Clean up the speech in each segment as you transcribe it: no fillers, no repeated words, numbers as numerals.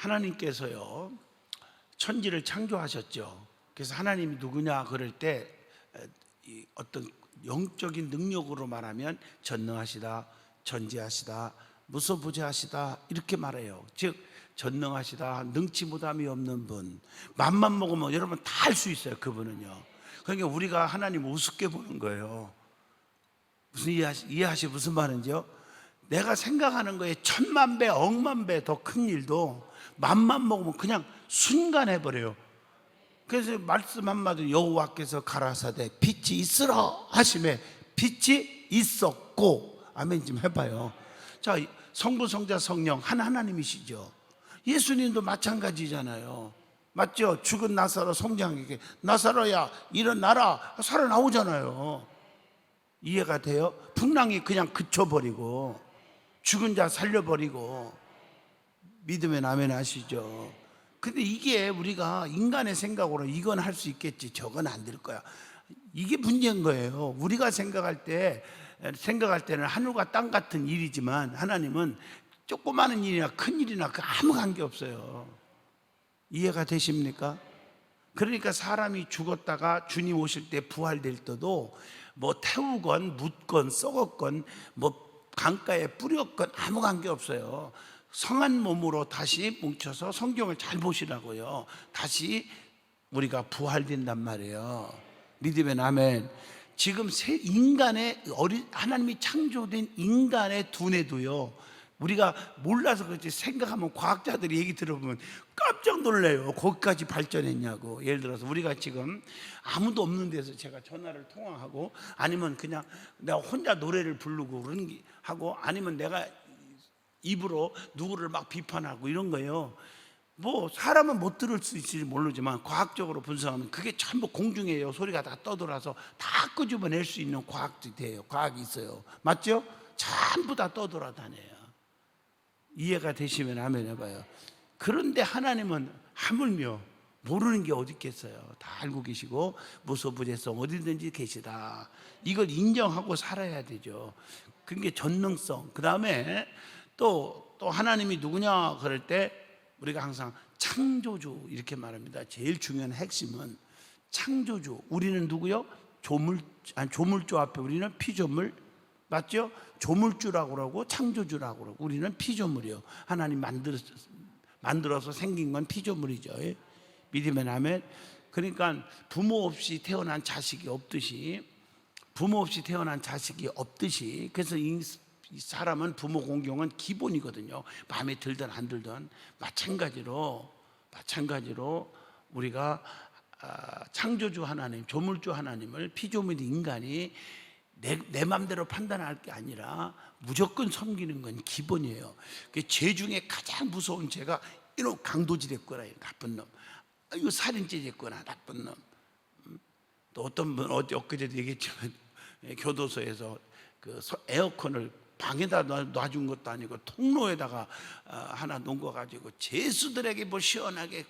하나님께서요 천지를 창조하셨죠. 그래서 하나님이 누구냐 그럴 때 어떤 영적인 능력으로 말하면 전능하시다, 전지하시다, 무소부재하시다 이렇게 말해요. 즉 전능하시다, 능치 못함이 없는 분, 맘만 먹으면 여러분 다 할 수 있어요. 그분은요. 그러니까 우리가 하나님 우습게 보는 거예요. 무슨 이해하시 무슨 말인지요? 내가 생각하는 거에 1000만 배, 억만 배 더 큰 일도 맘만 먹으면 그냥 순간 해버려요. 그래서 말씀 한마디, 여호와께서 가라사대 빛이 있으라 하시매 빛이 있었고. 아멘 좀 해봐요. 자, 성부, 성자, 성령 한 하나님이시죠. 예수님도 마찬가지잖아요. 맞죠? 죽은 나사로 성장에게 나사로야 일어나라 살아나오잖아요. 이해가 돼요? 풍랑이 그냥 그쳐버리고 죽은 자 살려버리고. 믿으면 아멘 하시죠. 근데 이게 우리가 인간의 생각으로 이건 할 수 있겠지 저건 안 될 거야, 이게 문제인 거예요. 우리가 생각할 때는 하늘과 땅 같은 일이지만 하나님은 조그마한 일이나 큰 일이나 아무 관계없어요. 이해가 되십니까? 그러니까 사람이 죽었다가 주님 오실 때 부활될 때도 뭐 태우건 묻건 썩었건 뭐 강가에 뿌렸건 아무 관계없어요. 성한 몸으로 다시 뭉쳐서 성경을 잘 보시라고요. 다시 우리가 부활된단 말이에요. 믿으면 아멘. 지금 하나님이 창조된 인간의 두뇌도요, 우리가 몰라서 그렇지 생각하면 과학자들이 얘기 들어보면 깜짝 놀래요. 거기까지 발전했냐고. 예를 들어서 우리가 지금 아무도 없는 데서 제가 전화를 통화하고, 아니면 그냥 내가 혼자 노래를 부르고 그런 게 하고, 아니면 내가 입으로 누구를 막 비판하고 이런 거예요. 뭐 사람은 못 들을 수 있을지 모르지만 과학적으로 분석하면 그게 전부 공중에요. 소리가 다 떠돌아서 다 끄집어낼 수 있는 과학이 돼요. 과학이 있어요. 맞죠? 전부 다 떠돌아다녀요. 이해가 되시면 아멘 해봐요. 그런데 하나님은 하물며 모르는 게 어디 있겠어요. 다 알고 계시고 무소부재성 어디든지 계시다. 이걸 인정하고 살아야 되죠. 그게 전능성. 그 다음에 또 하나님이 누구냐 그럴 때 우리가 항상 창조주 이렇게 말합니다. 제일 중요한 핵심은 창조주. 우리는 누구요? 조물주 앞에 우리는 피조물. 맞죠? 조물주라고 그러고 창조주라고 그러고 우리는 피조물이요. 하나님 만들어서 생긴 건 피조물이죠. 믿으면 아멘. 그러니까 부모 없이 태어난 자식이 없듯이 그래서 이 사람은 부모 공경은 기본이거든요. 마음에 들든 안 들든. 마찬가지로 우리가 창조주 하나님, 조물주 하나님을 피조물인 인간이 내 마음대로 판단할 게 아니라 무조건 섬기는 건 기본이에요. 죄 중에 가장 무서운 죄가 이런 강도질했거나 나쁜 놈, 이거 살인죄 했거나 나쁜 놈. 또 어떤 분 엊그제도 얘기했지만 교도소에서 그 에어컨을 방에다 놔준 것도 아니고 통로에다가 하나 놓은 거 가지고 죄수들에게 뭐 시원하게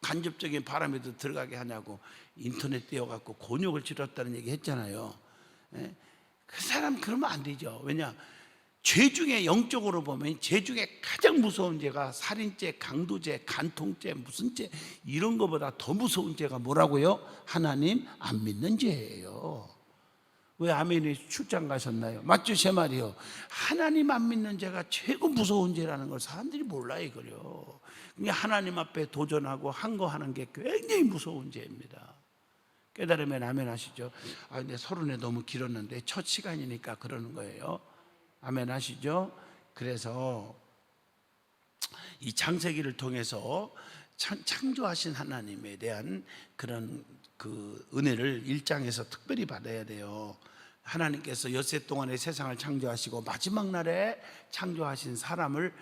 간접적인 바람에도 들어가게 하냐고 인터넷 띄워갖고 곤욕을 치렀다는 얘기 했잖아요. 그 사람 그러면 안 되죠. 왜냐? 죄 중에 영적으로 보면 죄 중에 가장 무서운 죄가 살인죄, 강도죄, 간통죄, 무슨 죄 이런 거보다 더 무서운 죄가 뭐라고요? 하나님 안 믿는 죄예요. 왜 아멘이 출장 가셨나요? 맞죠? 제 말이요. 하나님 안 믿는 죄가 최고 무서운 죄라는 걸 사람들이 몰라요. 이거요. 하나님 앞에 도전하고 한 거 하는 게 굉장히 무서운 죄입니다. 깨달으면 아멘 하시죠? 근데 서론에 너무 길었는데 첫 시간이니까 그러는 거예요. 아멘 하시죠? 그래서 이 창세기를 통해서 창조하신 하나님에 대한 그런 그 은혜를 1장에서 특별히 받아야 돼요. 하나님께서 엿새 동안의 세상을 창조하시고 마지막 날에 창조하신 사람을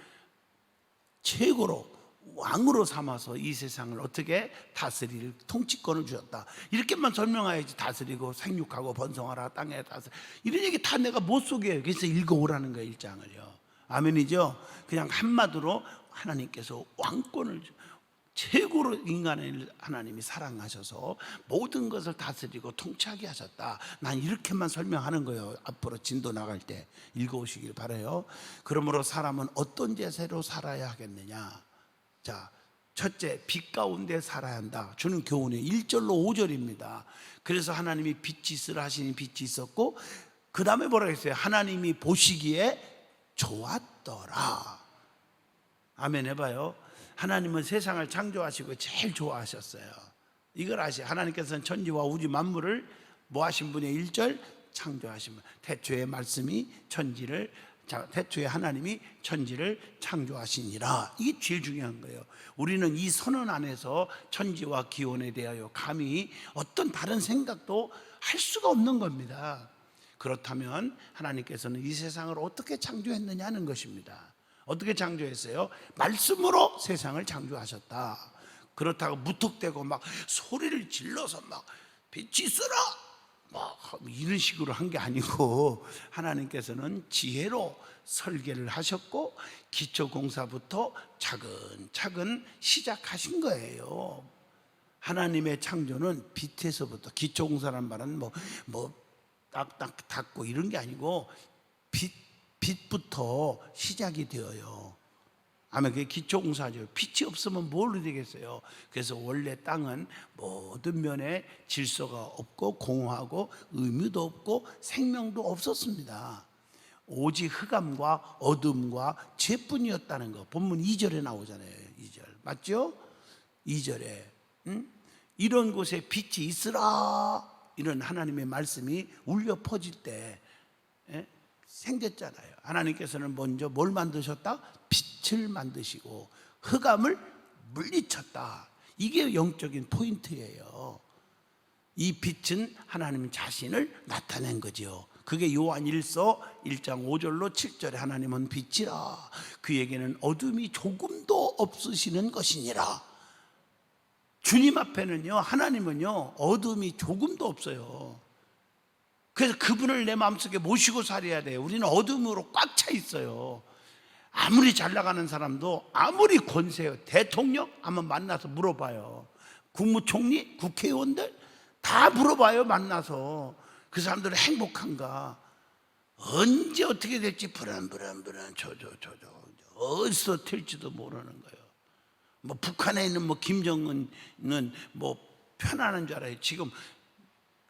최고로 왕으로 삼아서 이 세상을 어떻게 다스릴 통치권을 주셨다. 이렇게만 설명해야지 다스리고 생육하고 번성하라 땅에 다스리 이런 얘기 다 내가 못 속여요. 그래서 읽어오라는 거예요. 1장을요. 아멘이죠. 그냥 한마디로 하나님께서 왕권을 최고로 인간을 하나님이 사랑하셔서 모든 것을 다스리고 통치하게 하셨다. 난 이렇게만 설명하는 거예요. 앞으로 진도 나갈 때 읽어오시길 바라요. 그러므로 사람은 어떤 제세로 살아야 하겠느냐. 자, 첫째, 빛 가운데 살아야 한다 주는 교훈이에요. 1절로 5절입니다. 그래서 하나님이 빛이 있으라 하시니 빛이 있었고, 그 다음에 뭐라고 했어요? 하나님이 보시기에 좋았더라. 아멘 해봐요. 하나님은 세상을 창조하시고 제일 좋아하셨어요. 이걸 아시죠? 하나님께서는 천지와 우주 만물을 뭐 하신 분이에요? 1절 창조하신 분. 태초에 말씀이 천지를, 태초에 하나님이 천지를 창조하시니라. 이게 제일 중요한 거예요. 우리는 이 선언 안에서 천지와 기원에 대하여 감히 어떤 다른 생각도 할 수가 없는 겁니다. 그렇다면 하나님께서는 이 세상을 어떻게 창조했느냐는 것입니다. 어떻게 창조했어요? 말씀으로 세상을 창조하셨다. 그렇다고 무턱대고 막 소리를 질러서 막 빛이 있어라 막 이런 식으로 한 게 아니고, 하나님께서는 지혜로 설계를 하셨고 기초공사부터 차근차근 시작하신 거예요. 하나님의 창조는 빛에서부터, 기초공사란 말은 딱딱 닫고 이런 게 아니고 빛부터 시작이 되어요. 아마 그게 기초공사죠. 빛이 없으면 뭘로 되겠어요? 그래서 원래 땅은 모든 면에 질서가 없고 공허하고 의미도 없고 생명도 없었습니다. 오직 흑암과 어둠과 죄뿐이었다는 거 본문 2절에 나오잖아요. 2절 맞죠? 2절에 이런 곳에 빛이 있으라, 이런 하나님의 말씀이 울려 퍼질 때 생겼잖아요. 하나님께서는 먼저 뭘 만드셨다? 빛을 만드시고 흑암을 물리쳤다. 이게 영적인 포인트예요. 이 빛은 하나님 자신을 나타낸 거죠. 그게 요한 1서 1장 5절로 7절에 하나님은 빛이라 그에게는 어둠이 조금도 없으시는 것이니라. 주님 앞에는요, 하나님은요 어둠이 조금도 없어요. 그래서 그분을 내 마음속에 모시고 살아야 돼요. 우리는 어둠으로 꽉 차 있어요. 아무리 잘 나가는 사람도, 아무리 권세요, 대통령 한번 만나서 물어봐요. 국무총리, 국회의원들 다 물어봐요. 만나서 그 사람들은 행복한가, 언제 어떻게 될지 불안 어디서 튈지도 모르는 거예요. 북한에 있는 김정은은 편안한 줄 알아요. 지금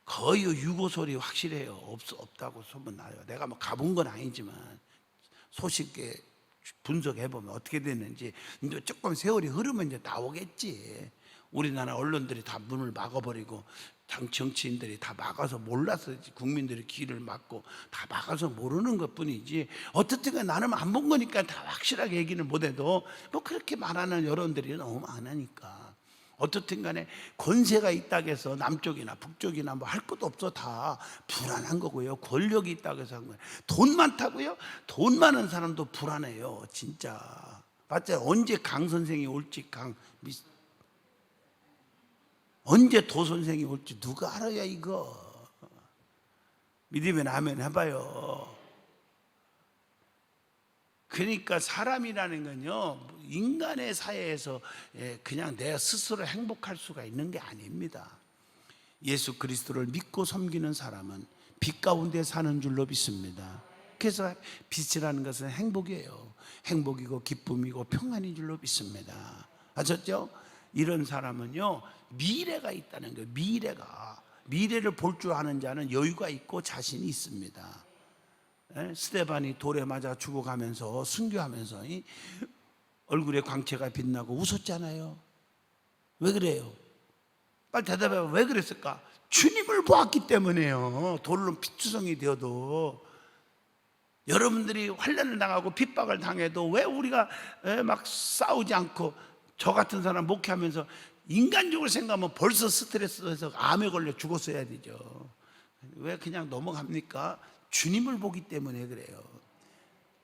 거의 유고설이 확실해요. 없다고 소문나요. 내가 가본 건 아니지만 소식에 분석해보면 어떻게 됐는지, 이제 조금 세월이 흐르면 이제 나오겠지. 우리나라 언론들이 다 문을 막아버리고 정치인들이 다 막아서 몰라서 국민들이 귀를 막고 다 막아서 모르는 것 뿐이지, 어떻든 나는 안 본 거니까 다 확실하게 얘기는 못해도 그렇게 말하는 여론들이 너무 많으니까. 어떻든 간에 권세가 있다고 해서 남쪽이나 북쪽이나 할 것도 없어. 다 불안한 거고요. 권력이 있다고 해서 한 거예요. 돈 많다고요? 돈 많은 사람도 불안해요. 진짜 맞죠? 언제 강 선생이 올지, 언제 도 선생이 올지 누가 알아야 이거. 믿으면 아멘 해봐요. 그러니까 사람이라는 건요, 인간의 사회에서 그냥 내 스스로 행복할 수가 있는 게 아닙니다. 예수 그리스도를 믿고 섬기는 사람은 빛 가운데 사는 줄로 믿습니다. 그래서 빛이라는 것은 행복이에요. 행복이고 기쁨이고 평안인 줄로 믿습니다. 아셨죠? 이런 사람은요 미래가 있다는 거예요. 미래를 볼 줄 아는 자는 여유가 있고 자신이 있습니다. 스데반이 돌에 맞아 죽어가면서 순교하면서 얼굴에 광채가 빛나고 웃었잖아요. 왜 그래요? 빨리 대답해봐. 왜 그랬을까? 주님을 보았기 때문에요. 돌로 피투성이 되어도, 여러분들이 환난을 당하고 핍박을 당해도 왜 우리가 막 싸우지 않고, 저 같은 사람 목회하면서 인간적으로 생각하면 벌써 스트레스에서 암에 걸려 죽었어야 되죠. 왜 그냥 넘어갑니까? 주님을 보기 때문에 그래요.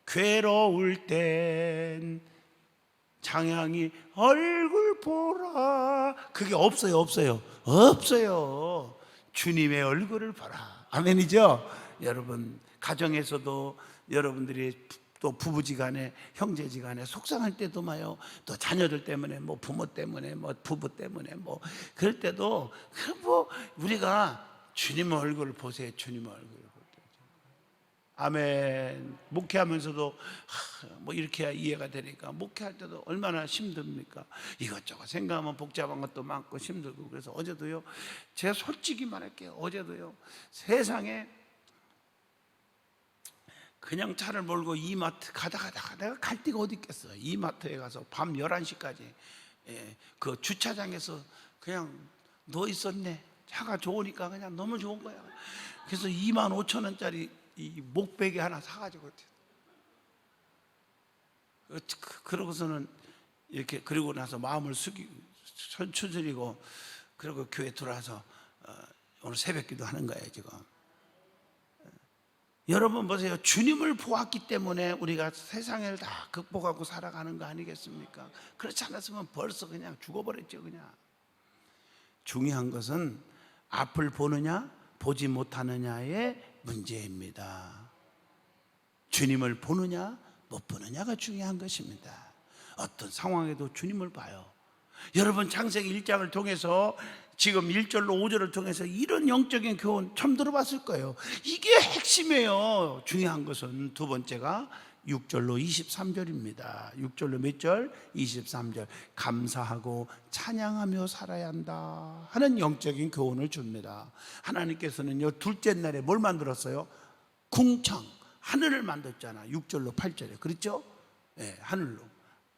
괴로울 땐 장향이 얼굴 보라. 그게 없어요. 주님의 얼굴을 보라. 아멘이죠? 여러분 가정에서도 여러분들이 또 부부지간에 형제지간에 속상할 때도 많아요. 또 자녀들 때문에 부모 때문에 부부 때문에 그럴 때도 우리가 주님 얼굴을 보세요. 주님 얼굴을 볼 때. 아멘. 목회하면서도 뭐 이렇게 해야 이해가 되니까 목회할 때도 얼마나 힘듭니까? 이것저것 생각하면 복잡한 것도 많고 힘들고. 그래서 어제도요, 제가 솔직히 말할게요. 어제도요, 세상에 그냥 차를 몰고 이마트 가다가 내가 갈 데가 어디 있겠어요. 이마트에 가서 밤 11시까지 그 주차장에서 그냥 누워 있었네. 차가 좋으니까 그냥 너무 좋은 거야. 그래서 25,000원짜리 이 목베개 하나 사가지고, 그러고서는 이렇게, 그리고 나서 마음을 추스리고 그리고 교회 들어와서 오늘 새벽기도 하는 거예요 지금. 여러분 보세요. 주님을 보았기 때문에 우리가 세상을 다 극복하고 살아가는 거 아니겠습니까? 그렇지 않았으면 벌써 그냥 죽어버렸죠. 그냥. 중요한 것은 앞을 보느냐 보지 못하느냐의 문제입니다. 주님을 보느냐 못 보느냐가 중요한 것입니다. 어떤 상황에도 주님을 봐요. 여러분 창세기 1장을 통해서 지금 1절로 5절을 통해서 이런 영적인 교훈 처음 들어봤을 거예요. 이게 핵심이에요. 중요한 것은 두 번째가 6절로 23절입니다. 6절로 몇 절? 23절. 감사하고 찬양하며 살아야 한다 하는 영적인 교훈을 줍니다. 하나님께서는요, 둘째 날에 뭘 만들었어요? 궁창, 하늘을 만들었잖아. 6절로 8절에. 그렇죠? 네, 하늘로.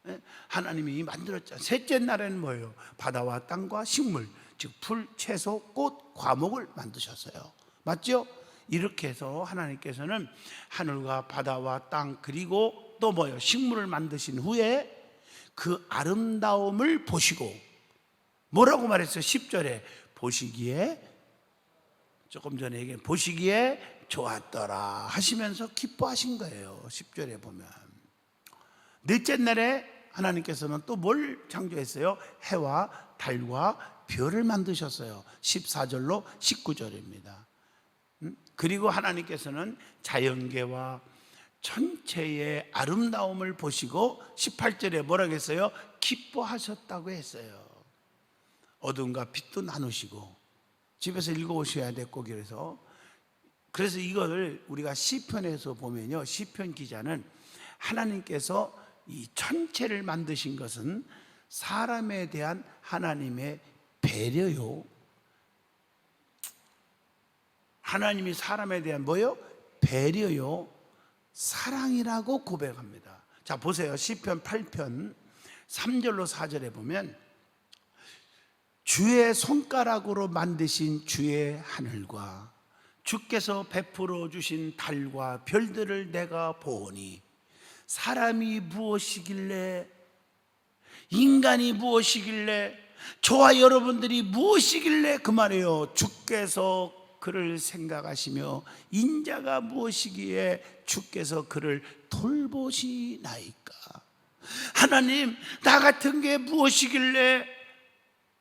네? 하나님이 만들었잖아. 셋째 날에는 뭐예요? 바다와 땅과 식물, 즉 풀, 채소, 꽃, 과목을 만드셨어요. 맞죠? 이렇게 해서 하나님께서는 하늘과 바다와 땅, 그리고 또 뭐예요? 식물을 만드신 후에 그 아름다움을 보시고, 뭐라고 말했어요? 10절에 보시기에, 조금 전에 얘기한 보시기에 좋았더라 하시면서 기뻐하신 거예요. 10절에 보면. 넷째 날에 하나님께서는 또 뭘 창조했어요? 해와 달과 별을 만드셨어요. 14절로 19절입니다. 그리고 하나님께서는 자연계와 전체의 아름다움을 보시고 18절에 뭐라고 했어요? 기뻐하셨다고 했어요. 어둠과 빛도 나누시고. 집에서 읽어오셔야 돼, 꼭. 그래서 이걸 우리가 시편에서 보면요, 시편 기자는 하나님께서 이 천체를 만드신 것은 사람에 대한 하나님의 배려요. 하나님이 사람에 대한 뭐요? 배려요, 사랑이라고 고백합니다. 자, 보세요. 시편 8편 3절로 4절에 보면 주의 손가락으로 만드신 주의 하늘과 주께서 베풀어 주신 달과 별들을 내가 보니 사람이 무엇이길래, 인간이 무엇이길래, 저와 여러분들이 무엇이길래, 그 말이에요. 주께서 그를 생각하시며 인자가 무엇이기에 주께서 그를 돌보시나이까. 하나님, 나 같은 게 무엇이길래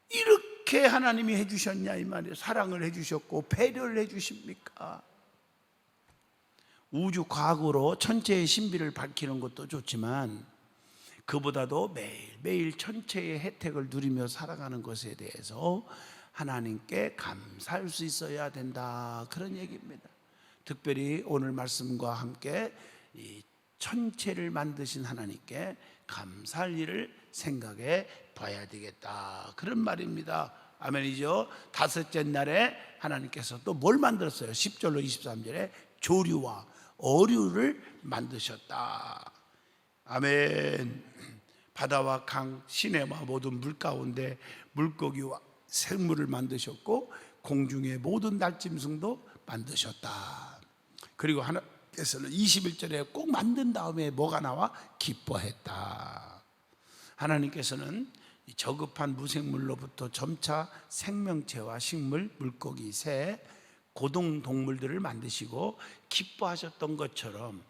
이렇게 하나님이 해주셨냐, 이 말이에요. 사랑을 해주셨고 배려를 해주십니까? 우주 과학으로 천체의 신비를 밝히는 것도 좋지만 그보다도 매일매일 천체의 혜택을 누리며 살아가는 것에 대해서 하나님께 감사할 수 있어야 된다, 그런 얘기입니다. 특별히 오늘 말씀과 함께 이 천체를 만드신 하나님께 감사할 일을 생각해 봐야 되겠다, 그런 말입니다. 아멘이죠. 다섯째 날에 하나님께서 또 뭘 만들었어요? 10절로 23절에 조류와 어류를 만드셨다. 아멘. 바다와 강, 시내와 모든 물 가운데 물고기와 생물을 만드셨고 공중의 모든 날짐승도 만드셨다. 그리고 하나님께서는 21절에 꼭 만든 다음에 뭐가 나와? 기뻐했다. 하나님께서는 저급한 무생물로부터 점차 생명체와 식물, 물고기, 새, 고동 동물들을 만드시고 기뻐하셨던 것처럼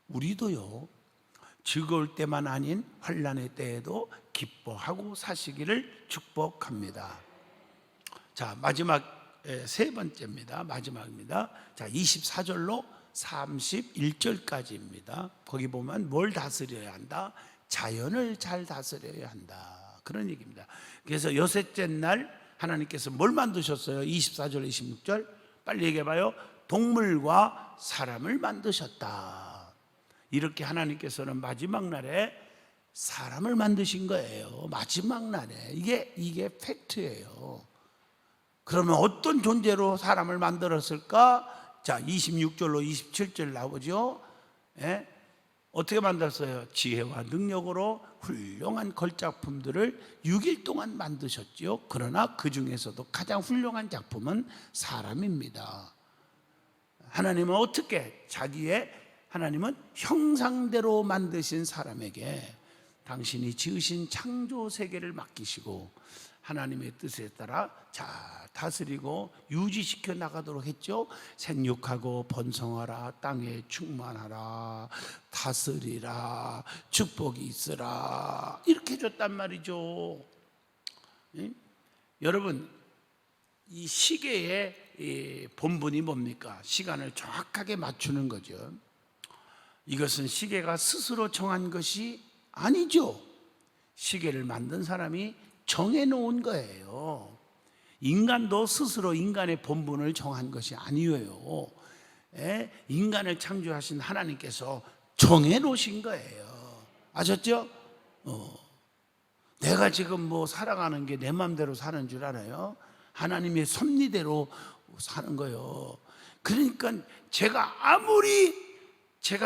우리도요, 즐거울 때만 아닌 환난의 때에도 기뻐하고 사시기를 축복합니다. 자, 마지막 세 번째입니다. 마지막입니다. 자, 24절로 31절까지입니다. 거기 보면 뭘 다스려야 한다? 자연을 잘 다스려야 한다, 그런 얘기입니다. 그래서 여섯째 날 하나님께서 뭘 만드셨어요? 24절 26절 빨리 얘기해봐요. 동물과 사람을 만드셨다. 이렇게 하나님께서는 마지막 날에 사람을 만드신 거예요. 마지막 날에. 이게 팩트예요. 그러면 어떤 존재로 사람을 만들었을까? 자, 26절로 27절 나오죠. 예? 어떻게 만들었어요? 지혜와 능력으로 훌륭한 걸작품들을 6일 동안 만드셨죠. 그러나 그 중에서도 가장 훌륭한 작품은 사람입니다. 하나님은 어떻게 하나님은 형상대로 만드신 사람에게 당신이 지으신 창조 세계를 맡기시고 하나님의 뜻에 따라 잘 다스리고 유지시켜 나가도록 했죠. 생육하고 번성하라, 땅에 충만하라, 다스리라, 축복이 있으라, 이렇게 해줬단 말이죠. 예? 여러분, 이 시계의 본분이 뭡니까? 시간을 정확하게 맞추는 거죠. 이것은 시계가 스스로 정한 것이 아니죠. 시계를 만든 사람이 정해놓은 거예요. 인간도 스스로 인간의 본분을 정한 것이 아니에요. 인간을 창조하신 하나님께서 정해놓으신 거예요. 아셨죠? 내가 지금 뭐 살아가는 게 내 마음대로 사는 줄 알아요? 하나님의 섭리대로 사는 거예요. 그러니까 제가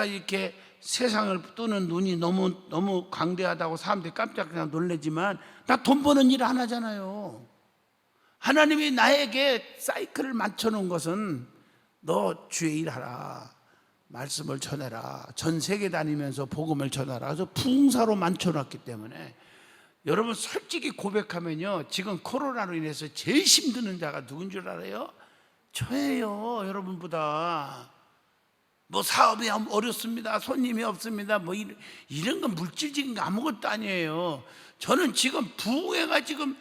이렇게 세상을 뜨는 눈이 너무 광대하다고 사람들이 깜짝 놀라지만 나 돈 버는 일 안 하잖아요. 하나님이 나에게 사이클을 맞춰놓은 것은 너 주의 일하라, 말씀을 전해라, 전 세계 다니면서 복음을 전하라. 그래서 부흥사로 맞춰놨기 때문에 여러분 솔직히 고백하면요, 지금 코로나로 인해서 제일 힘드는 자가 누군 줄 알아요? 저예요. 여러분보다. 뭐 사업이 어렵습니다, 손님이 없습니다, 뭐 이런 건 물질적인 거 아무것도 아니에요. 저는 지금 부흥회가 지금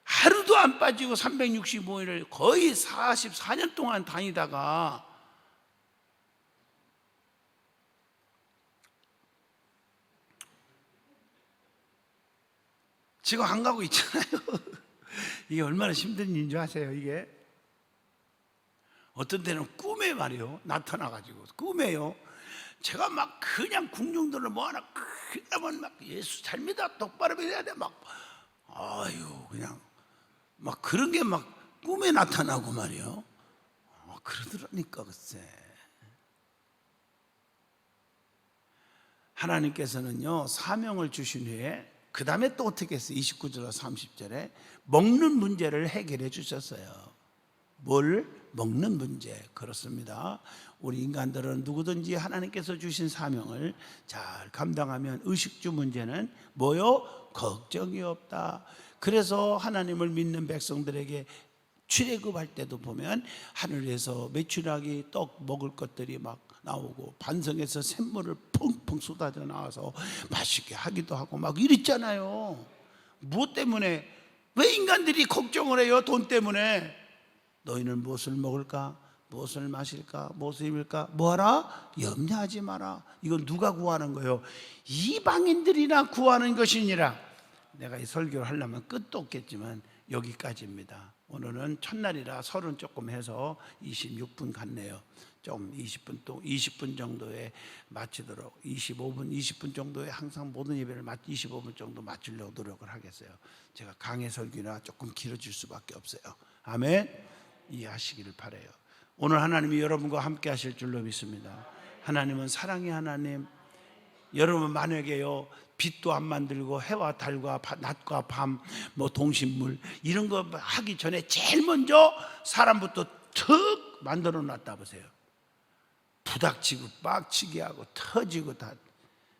하루도 안 빠지고 365일을 거의 44년 동안 다니다가 지금 안 가고 있잖아요. 이게 얼마나 힘든 일인 줄 아세요? 이게 어떤 때는 꿈에 말이요, 나타나가지고 꿈에요, 제가 막 그냥 궁중들을 뭐 하나 그러면 막 예수 잘 믿어, 똑바로 믿어야 돼, 막 아유 그냥 막 그런 게 막 꿈에 나타나고 말이요. 그러더라니까. 글쎄, 하나님께서는요 사명을 주신 후에 그 다음에 또 어떻게 했어요? 29절과 30절에 먹는 문제를 해결해 주셨어요. 뭘? 먹는 문제. 그렇습니다. 우리 인간들은 누구든지 하나님께서 주신 사명을 잘 감당하면 의식주 문제는 뭐요? 걱정이 없다. 그래서 하나님을 믿는 백성들에게 출애굽할 때도 보면 하늘에서 메추라기 떡 먹을 것들이 막 나오고 반성에서 샘물을 펑펑 쏟아져 나와서 맛있게 하기도 하고 막 이랬잖아요. 무엇 때문에? 왜 인간들이 걱정을 해요? 돈 때문에. 너희는 무엇을 먹을까? 무엇을 마실까? 무엇을 입을까? 뭐하라? 염려하지 마라. 이건 누가 구하는 거예요? 이방인들이나 구하는 것이니라. 내가 이 설교를 하려면 끝도 없겠지만 여기까지입니다. 오늘은 첫날이라 설은 조금 해서 26분 갔네요. 좀 20분 정도에 마치도록, 25분, 20분 정도에 항상 모든 예배를 25분 정도 마치려고 노력을 하겠어요. 제가 강해 설교나 조금 길어질 수밖에 없어요. 아멘. 이해하시기를 바라요. 오늘 하나님이 여러분과 함께 하실 줄로 믿습니다. 하나님은 사랑의 하나님. 여러분 만약에요 빛도 안 만들고 해와 달과 낮과 밤 뭐 동식물 이런 거 하기 전에 제일 먼저 사람부터 턱 만들어 놨다 보세요. 부닥치고 빡치게 하고 터지고 다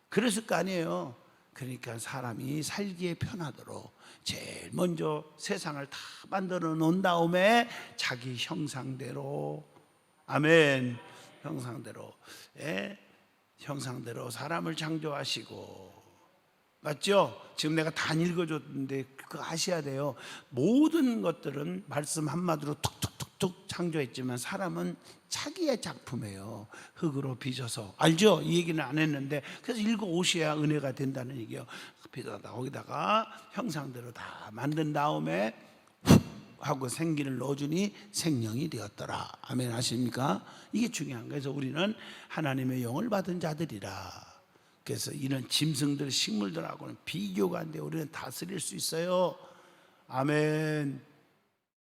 그랬을 거 아니에요. 그러니까 사람이 살기에 편하도록 제일 먼저 세상을 다 만들어 놓은 다음에 자기 형상대로, 아멘, 형상대로 사람을 창조하시고, 맞죠? 지금 내가 다 읽어줬는데 그거 아셔야 돼요. 모든 것들은 말씀 한마디로 툭툭툭툭 창조했지만 사람은 자기의 작품이에요. 흙으로 빚어서. 알죠? 이 얘기는 안 했는데 그래서 읽어오셔야 은혜가 된다는 얘기예요. 빚어다 거기다가 형상대로 다 만든 다음에 하고 생기를 넣어주니 생명이 되었더라. 아멘 하십니까? 이게 중요한 거예요. 그래서 우리는 하나님의 영을 받은 자들이라. 그래서 이런 짐승들, 식물들하고는 비교가 안 돼요. 우리는 다스릴 수 있어요. 아멘.